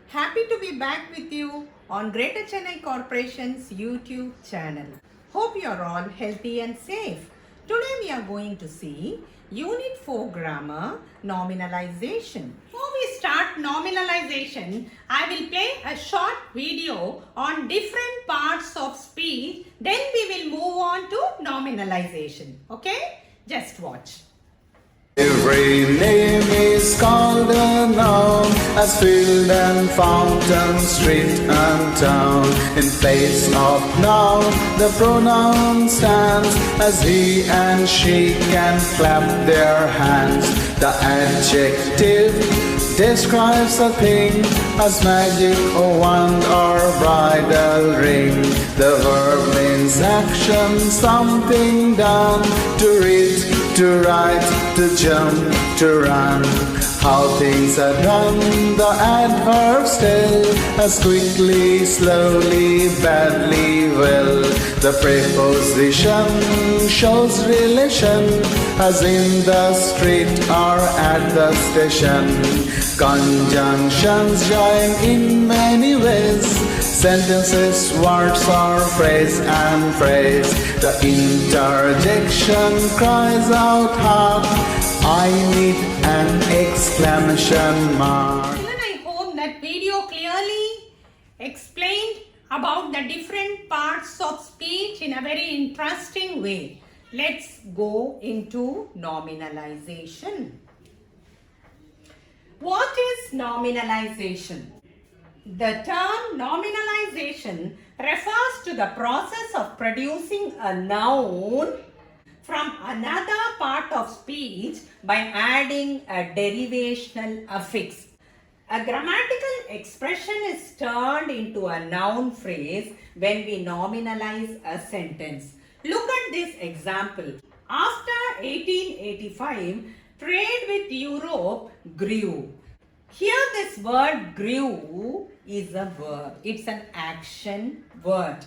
Happy to be back with you on Greater Chennai Corporation's YouTube channel. Hope you are all healthy and safe. Today we are going to see Unit 4 Grammar Nominalization. Before we start nominalization, I will play a short video on different parts of speech. Then we will move on to nominalization. Okay? Just watch. Every name is called a noun, as field and fountain, street and town. In place of noun, the pronoun stands, as he and she can clap their hands. The adjective describes a thing, as magic, a wand, or bridal ring. The verb means action, something done, to read, to write, to jump, to run. How things are done, the adverbs tell, as quickly, slowly, badly, well. The preposition shows relation, as in the street or at the station. Conjunctions join in many ways, sentences, words, or phrase and phrase. The interjection cries out hard, I need an exclamation mark. Children, I hope that video clearly explained about the different parts of speech in a very interesting way. Let's go into nominalization. What is nominalization? The term nominalization refers to the process of producing a noun from another part of speech by adding a derivational affix. A grammatical expression is turned into a noun phrase when we nominalize a sentence. Look at this example. After 1885, trade with Europe grew. Here this word grew is a verb. It's an action word.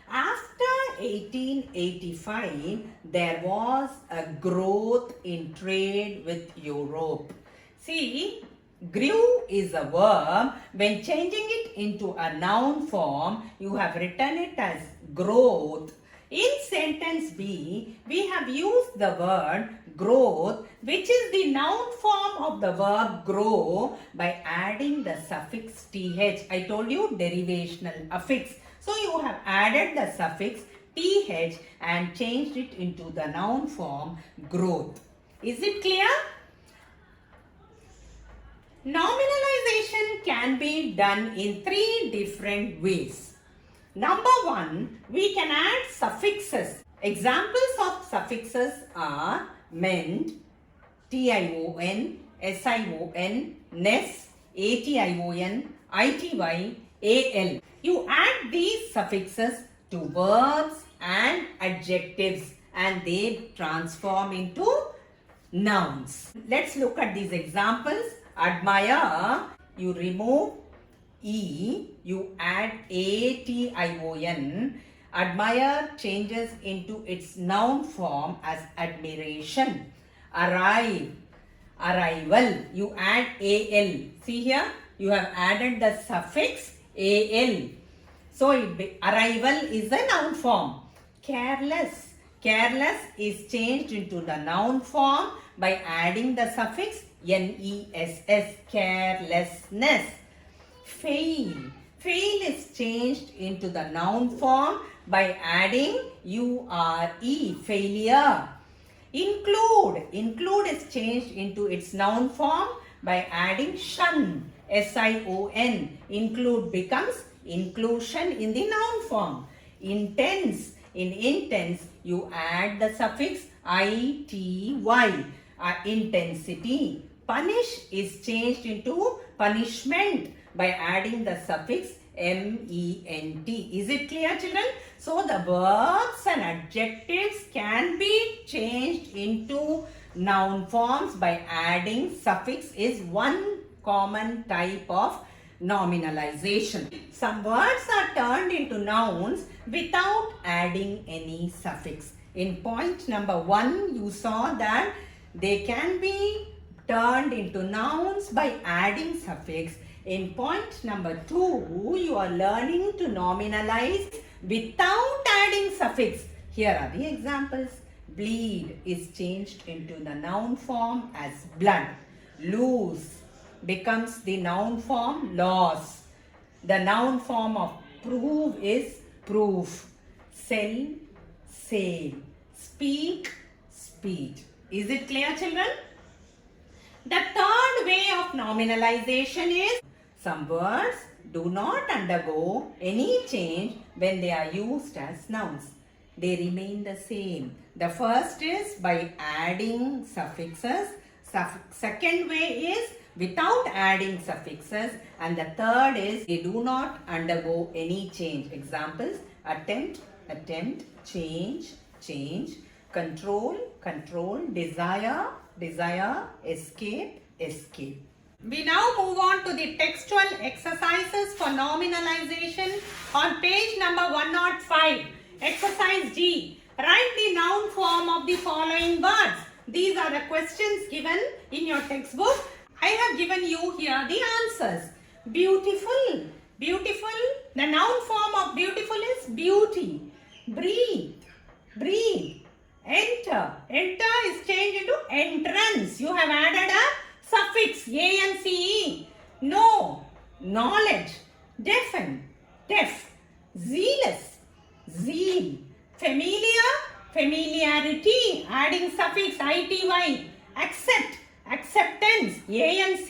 After 1885, there was a growth in trade with Europe. See, grew is a verb. When changing it into a noun form, you have written it as growth. In sentence B, we have used the word growth, which is the noun form of the verb grow, by adding the suffix th. I told you derivational affix. So you have added the suffix th and changed it into the noun form growth. Is it clear? Nominalization can be done in three different ways. Number one, we can add suffixes. Examples of suffixes are meant, tion, sion, ness, ation, ity, al. You add these suffixes to verbs and adjectives and they transform into nouns. Let's look at these examples. Admire, you remove E, you add ation. Admire changes into its noun form as admiration. Arrive, arrival, you add al. See here, you have added the suffix al. So arrival is a noun form. Careless, careless is changed into the noun form by adding the suffix ness, carelessness. Fail, fail is changed into the noun form by adding ure, failure. Include, include is changed into its noun form by adding shun, sion. Include becomes inclusion in the noun form. Intense, in intense you add the suffix ity, intensity. Punish is changed into punishment by adding the suffix ment. Is it clear, children? So the verbs and adjectives can be changed into noun forms by adding suffix is one common type of nominalization. Some words are turned into nouns without adding any suffix. In point number 1, you saw that they can be turned into nouns by adding suffix. In point number 2, you are learning to nominalize without adding suffix. Here are the examples. Bleed is changed into the noun form as blood. Lose becomes the noun form loss. The noun form of prove is proof. Sell, sale. Speak, speed. Is it clear, children? The third way of nominalization is some words do not undergo any change when they are used as nouns. They remain the same. The first is by adding suffixes. Second way is without adding suffixes. And the third is they do not undergo any change. Examples: attempt, attempt, change, change, control, control, desire, desire, escape, escape. We now move on to the textual exercises for nominalization on page number 105. Exercise G. Write the noun form of the following words. These are the questions given in your textbook. I have given you here the answers. Beautiful. Beautiful. The noun form of beautiful is beauty. Breathe. Breathe. Enter. Enter is changed into entrance. You have added a suffix ance. Know. Knowledge. Deafen. Deaf. Zealous. Zeal. Familiar. Familiarity. Adding suffix ity. Accept. Acceptance. ance.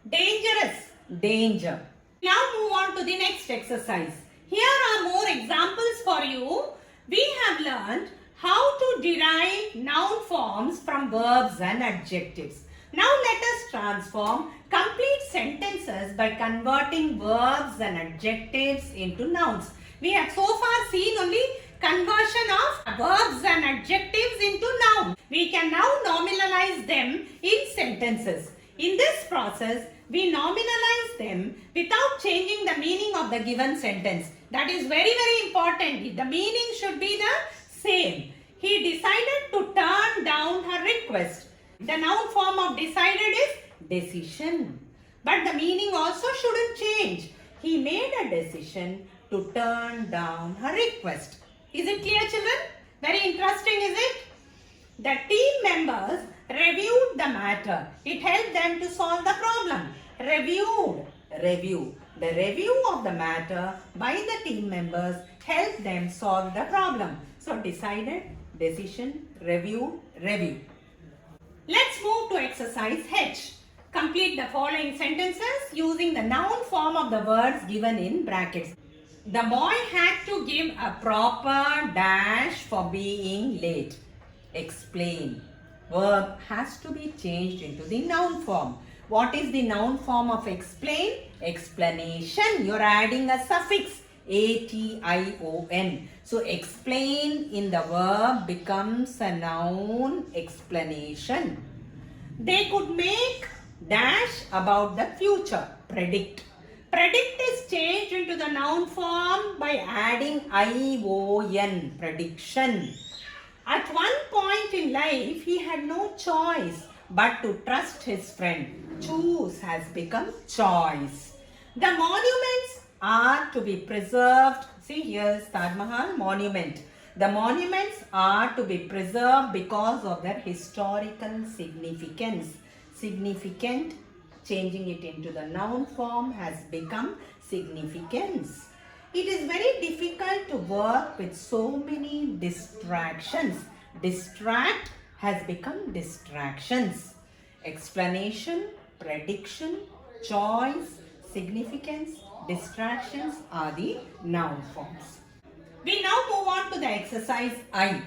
Dangerous. Danger. Now move on to the next exercise. Here are more examples for you. We have learned how to derive noun forms from verbs and adjectives. Now let us transform complete sentences by converting verbs and adjectives into nouns. We have so far seen only conversion of verbs and adjectives into nouns. We can now nominalize them in sentences. In this process, we nominalize them without changing the meaning of the given sentence. That is very, very important. The meaning should be the same. He decided to turn down her request. The noun form of decided is decision. But the meaning also shouldn't change. He made a decision to turn down her request. Is it clear, children? Very interesting, is it? The team members reviewed the matter. It helped them to solve the problem. Reviewed. Review. The review of the matter by the team members helped them solve the problem. So decided, decision, review, review. Let's move to exercise H. Complete the following sentences using the noun form of the words given in brackets. The boy had to give a proper dash for being late. Explain. Verb has to be changed into the noun form. What is the noun form of explain? Explanation. You are adding a suffix ation. So explain in the verb becomes a noun explanation. They could make dash about the future. Predict. Predict is changed into the noun form by adding ion. Prediction. At one point in life, he had no choice but to trust his friend. Choose has become choice. The monuments are to be preserved. See, here is Taj Mahal monument. The monuments are to be preserved because of their historical significance. Significant, changing it into the noun form, has become significance. It is very difficult to work with so many distractions. Distract has become distractions. Explanation, prediction, choice, significance, distractions are the noun forms. We now move on to the exercise I.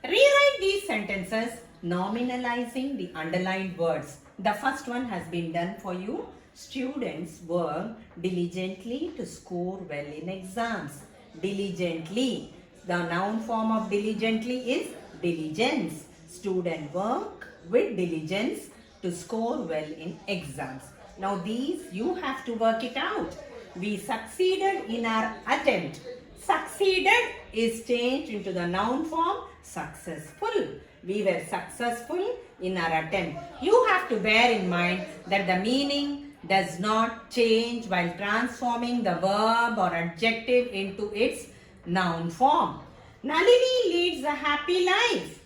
Rewrite these sentences nominalizing the underlined words. The first one has been done for you. Students work diligently to score well in exams. Diligently. The noun form of diligently is diligence. Student work with diligence to score well in exams. Now these you have to work it out. We succeeded in our attempt. Succeeded is changed into the noun form successful. We were successful in our attempt. You have to bear in mind that the meaning does not change while transforming the verb or adjective into its noun form. Nalini leads a happy life.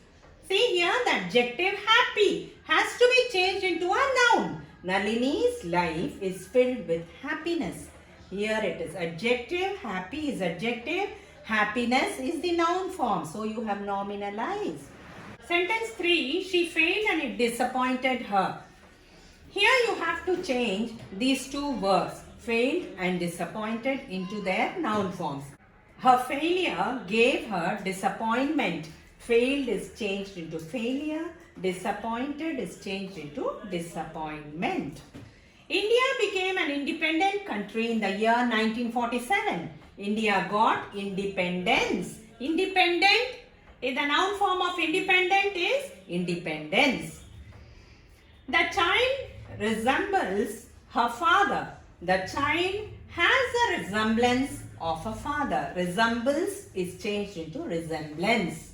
See here, the adjective happy has to be changed into a noun. Nalini's life is filled with happiness. Here it is adjective, happy is adjective, happiness is the noun form. So you have nominalized. Sentence 3, she failed and it disappointed her. Here you have to change these two verbs, failed and disappointed, into their noun forms. Her failure gave her disappointment. Failed is changed into failure. Disappointed is changed into disappointment. India became an independent country in the year 1947. India got independence. Independent, the noun form of independent is independence. The child resembles her father. The child has a resemblance of a father. Resembles is changed into resemblance.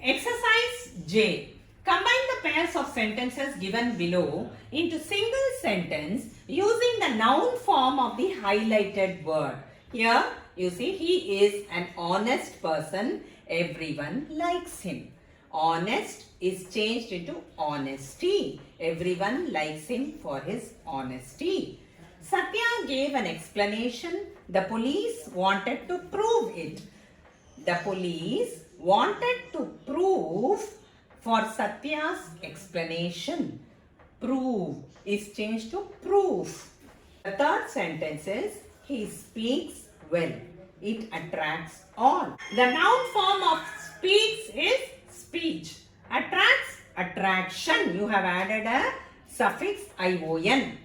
Exercise J. Combine the pairs of sentences given below into single sentence using the noun form of the highlighted word. Here you see he is an honest person. Everyone likes him. Honest is changed into honesty. Everyone likes him for his honesty. Satya gave an explanation. The police wanted to prove it. The police wanted to prove for Satya's explanation. Prove is changed to proof. The third sentence is he speaks well. It attracts all. The noun form of speaks is speech. Attracts, attraction. You have added a suffix ion.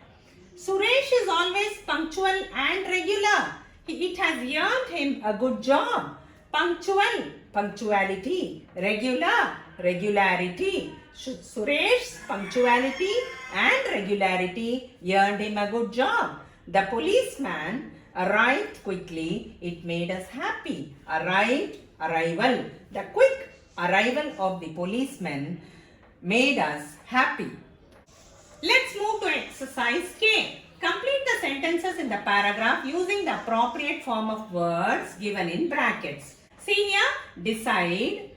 Suresh is always punctual and regular. It has earned him a good job. Punctual, punctuality. Regular, regularity. Suresh's punctuality and regularity earned him a good job. The policeman arrived quickly. It made us happy. Arrived, arrival. The quick arrival of the policeman made us happy. Let's move to exercise K. Complete the sentences in the paragraph using the appropriate form of words given in brackets. See here, decide,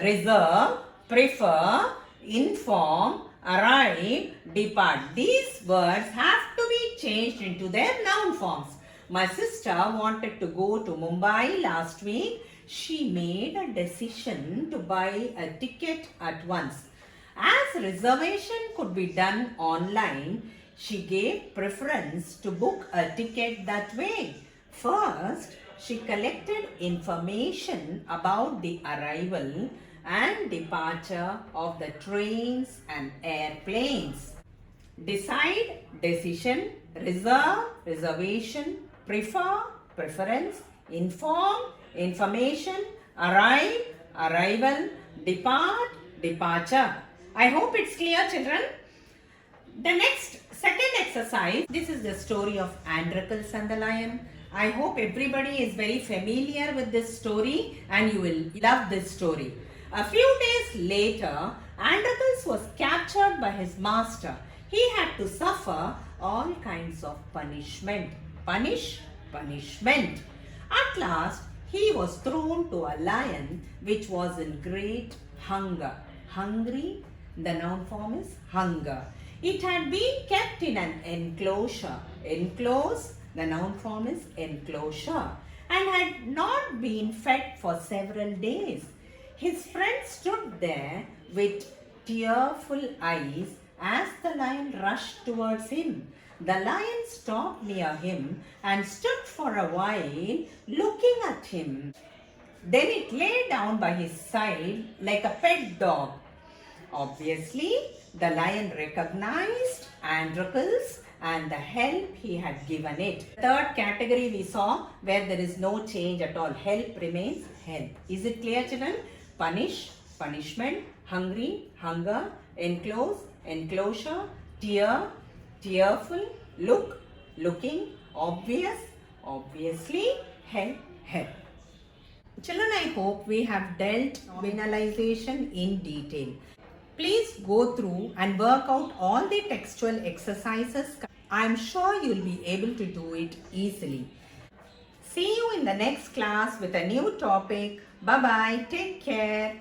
reserve, prefer, inform, arrive, depart. These words have to be changed into their noun forms. My sister wanted to go to Mumbai last week. She made a decision to buy a ticket at once. As reservation could be done online, she gave preference to book a ticket that way. First, she collected information about the arrival and departure of the trains and airplanes. Decide, decision, reserve, reservation, prefer, preference, inform, information, arrive, arrival, depart, departure. I hope it's clear, children. The next second exercise, this is the story of Androcles and the lion. I hope everybody is very familiar with this story and you will love this story. A few days later, Androcles was captured by his master. He had to suffer all kinds of punishment. Punishment. At last, he was thrown to a lion which was in great hunger. Hungry, the noun form is hunger. It had been kept in an enclosure. Enclose, the noun form is enclosure, and had not been fed for several days. His friend stood there with tearful eyes as the lion rushed towards him. The lion stopped near him and stood for a while looking at him. Then it lay down by his side like a pet dog. Obviously, the lion recognized Androcles and the help he had given it. Third category we saw where there is no change at all. Help remains help. Is it clear, children? Punish, punishment, hungry, hunger, enclose, enclosure, tear, tearful, look, looking, obvious, obviously, help, help. Children, I hope we have dealt nominalization in detail. Please go through and work out all the textual exercises I'm sure you'll be able to do it easily. See you in the next class with a new topic. Bye bye. Take care.